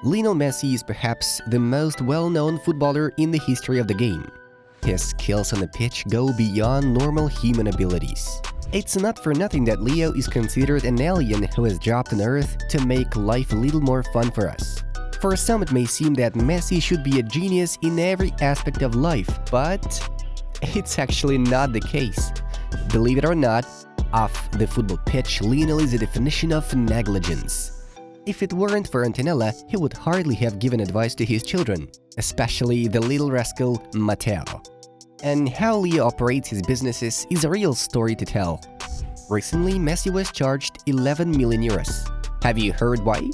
Lionel Messi is perhaps the most well-known footballer in the history of the game. His skills on the pitch go beyond normal human abilities. It's not for nothing that Leo is considered an alien who has dropped on Earth to make life a little more fun for us. For some it may seem that Messi should be a genius in every aspect of life, but it's actually not the case. Believe it or not, off the football pitch, Lionel is a definition of negligence. If it weren't for Antonela, he would hardly have given advice to his children, especially the little rascal Mateo. And how Leo operates his businesses is a real story to tell. Recently, Messi was charged 11 million euros. Have you heard why?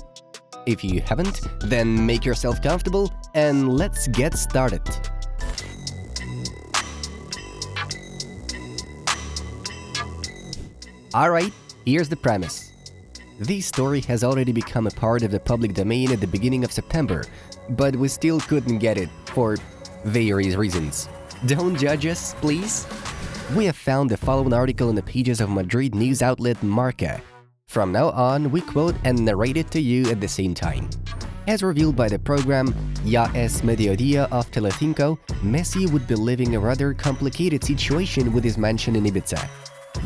If you haven't, then make yourself comfortable and let's get started. Alright, here's the premise. This story has already become a part of the public domain at the beginning of September, but we still couldn't get it for various reasons. Don't judge us, please. We have found the following article in the pages of Madrid news outlet Marca. From now on, we quote and narrate it to you at the same time. As revealed by the program Ya es Mediodía of Telecinco, Messi would be living a rather complicated situation with his mansion in Ibiza.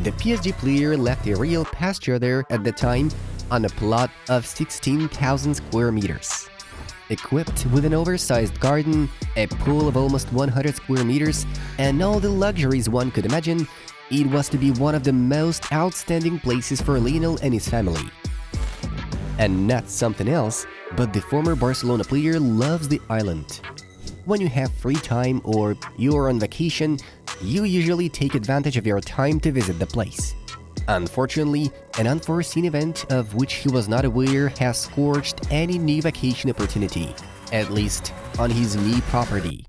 The PSG player left a real pasture there at the time on a plot of 16,000 square meters. Equipped with an oversized garden, a pool of almost 100 square meters, and all the luxuries one could imagine, it was to be one of the most outstanding places for Lionel and his family. And not something else, but the former Barcelona player loves the island. When you have free time or you're on vacation, you usually take advantage of your time to visit the place. Unfortunately, an unforeseen event of which he was not aware has scorched any new vacation opportunity, at least on his new property.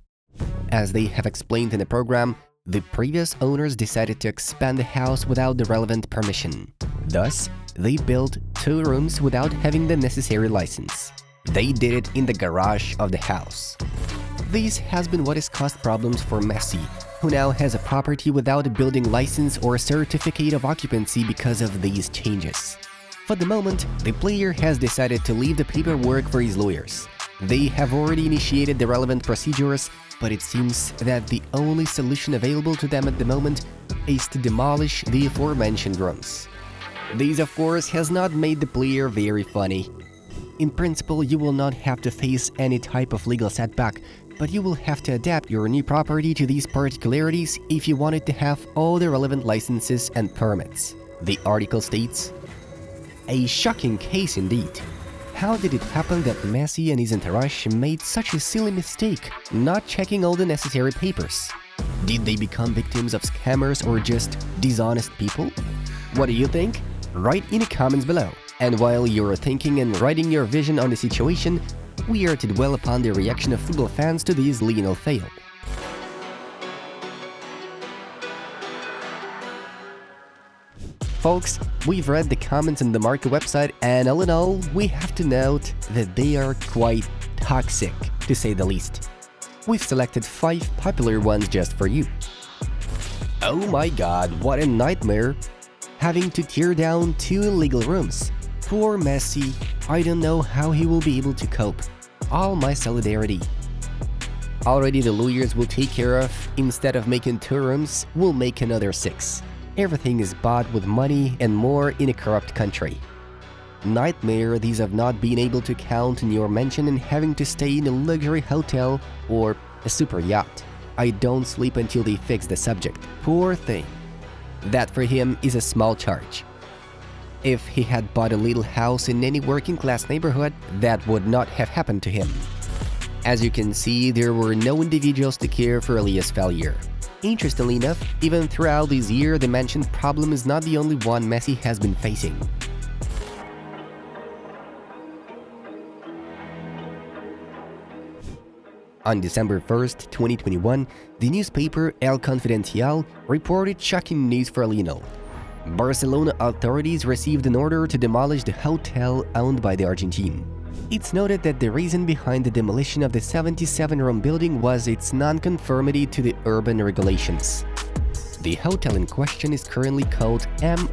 As they have explained in the program, the previous owners decided to expand the house without the relevant permission. Thus, they built 2 rooms without having the necessary license. They did it in the garage of the house. This has been what has caused problems for Messi, who now has a property without a building license or a certificate of occupancy because of these changes. For the moment, the player has decided to leave the paperwork for his lawyers. They have already initiated the relevant procedures, but it seems that the only solution available to them at the moment is to demolish the aforementioned rooms. This, of course, has not made the player very funny. In principle, you will not have to face any type of legal setback, but you will have to adapt your new property to these particularities if you want it to have all the relevant licenses and permits. The article states, "A shocking case indeed. How did it happen that Messi and his entourage made such a silly mistake, not checking all the necessary papers? Did they become victims of scammers or just dishonest people? What do you think? Write in the comments below. And while you're thinking and writing your vision on the situation, we are to dwell upon the reaction of football fans to this Lionel fail. Folks, we've read the comments on the Marca website, and all in all, we have to note that they are quite toxic, to say the least. We've selected 5 popular ones just for you. Oh my god, what a nightmare! Having to tear down 2 illegal rooms. Poor Messi, I don't know how he will be able to cope. All my solidarity. Already the lawyers will take care of, instead of making 2 rooms, we'll make another 6. Everything is bought with money and more in a corrupt country. Nightmare these of not being able to count in your mansion and having to stay in a luxury hotel or a super yacht. I don't sleep until they fix the subject. Poor thing. That for him is a small charge. If he had bought a little house in any working-class neighborhood, that would not have happened to him. As you can see, there were no individuals to care for Elias' failure. Interestingly enough, even throughout this year, the mentioned problem is not the only one Messi has been facing. On December 1st, 2021, the newspaper El Confidencial reported shocking news for Lionel. Barcelona authorities received an order to demolish the hotel owned by the Argentine. It's noted that the reason behind the demolition of the 77-room building was its non-conformity to the urban regulations. The hotel in question is currently called MIM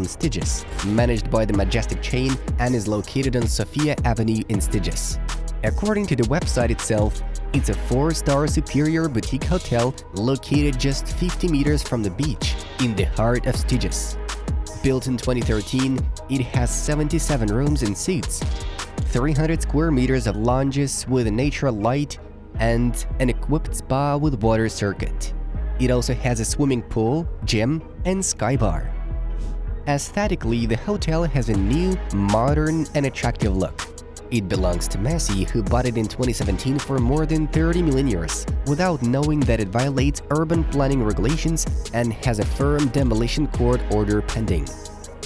Stiges, managed by the Majestic chain, and is located on Sofia Avenue in Stiges. According to the website itself, it's a 4-star superior boutique hotel located just 50 meters from the beach in the heart of Styges. Built in 2013, it has 77 rooms and suites, 300 square meters of lounges with a natural light, and an equipped spa with water circuit. It also has a swimming pool, gym, and sky bar. Aesthetically, the hotel has a new, modern, and attractive look. It belongs to Messi, who bought it in 2017 for more than 30 million euros, without knowing that it violates urban planning regulations and has a firm demolition court order pending.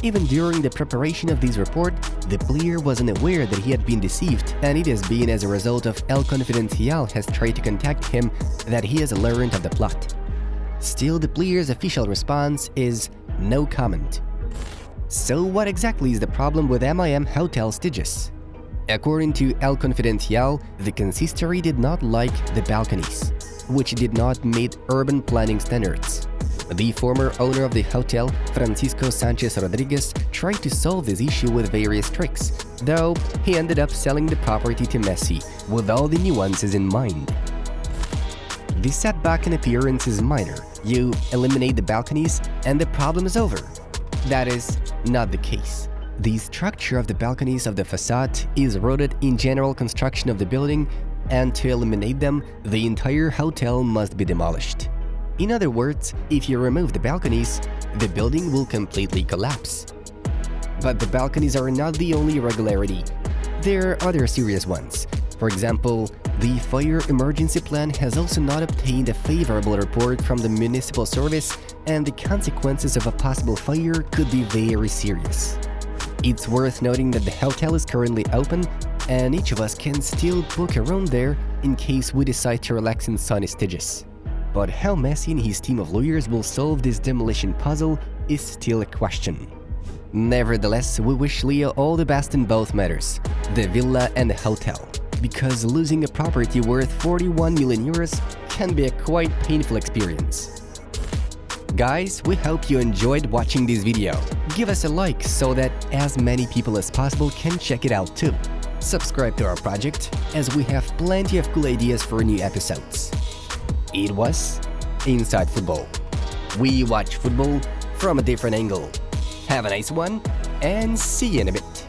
Even during the preparation of this report, the player wasn't aware that he had been deceived, and it has been as a result of El Confidencial has tried to contact him that he has learned of the plot. Still, the player's official response is no comment. So what exactly is the problem with MIM Hotel Styges? According to El Confidencial, the consistory did not like the balconies, which did not meet urban planning standards. The former owner of the hotel, Francisco Sanchez Rodriguez, tried to solve this issue with various tricks, though he ended up selling the property to Messi with all the nuances in mind. The setback in appearance is minor. You eliminate the balconies and the problem is over. That is not the case. The structure of the balconies of the facade is rooted in general construction of the building, and to eliminate them, the entire hotel must be demolished. In other words, if you remove the balconies, the building will completely collapse. But the balconies are not the only irregularity. There are other serious ones. For example, the fire emergency plan has also not obtained a favorable report from the municipal service, and the consequences of a possible fire could be very serious. It's worth noting that the hotel is currently open, and each of us can still book a room there in case we decide to relax in sunny Styges. But how Messi and his team of lawyers will solve this demolition puzzle is still a question. Nevertheless, we wish Leo all the best in both matters, the villa and the hotel, because losing a property worth 41 million euros can be a quite painful experience. Guys, we hope you enjoyed watching this video. Give us a like so that as many people as possible can check it out too. Subscribe to our project, as we have plenty of cool ideas for new episodes. It was Inside Football. We watch football from a different angle. Have a nice one, and see you in a bit.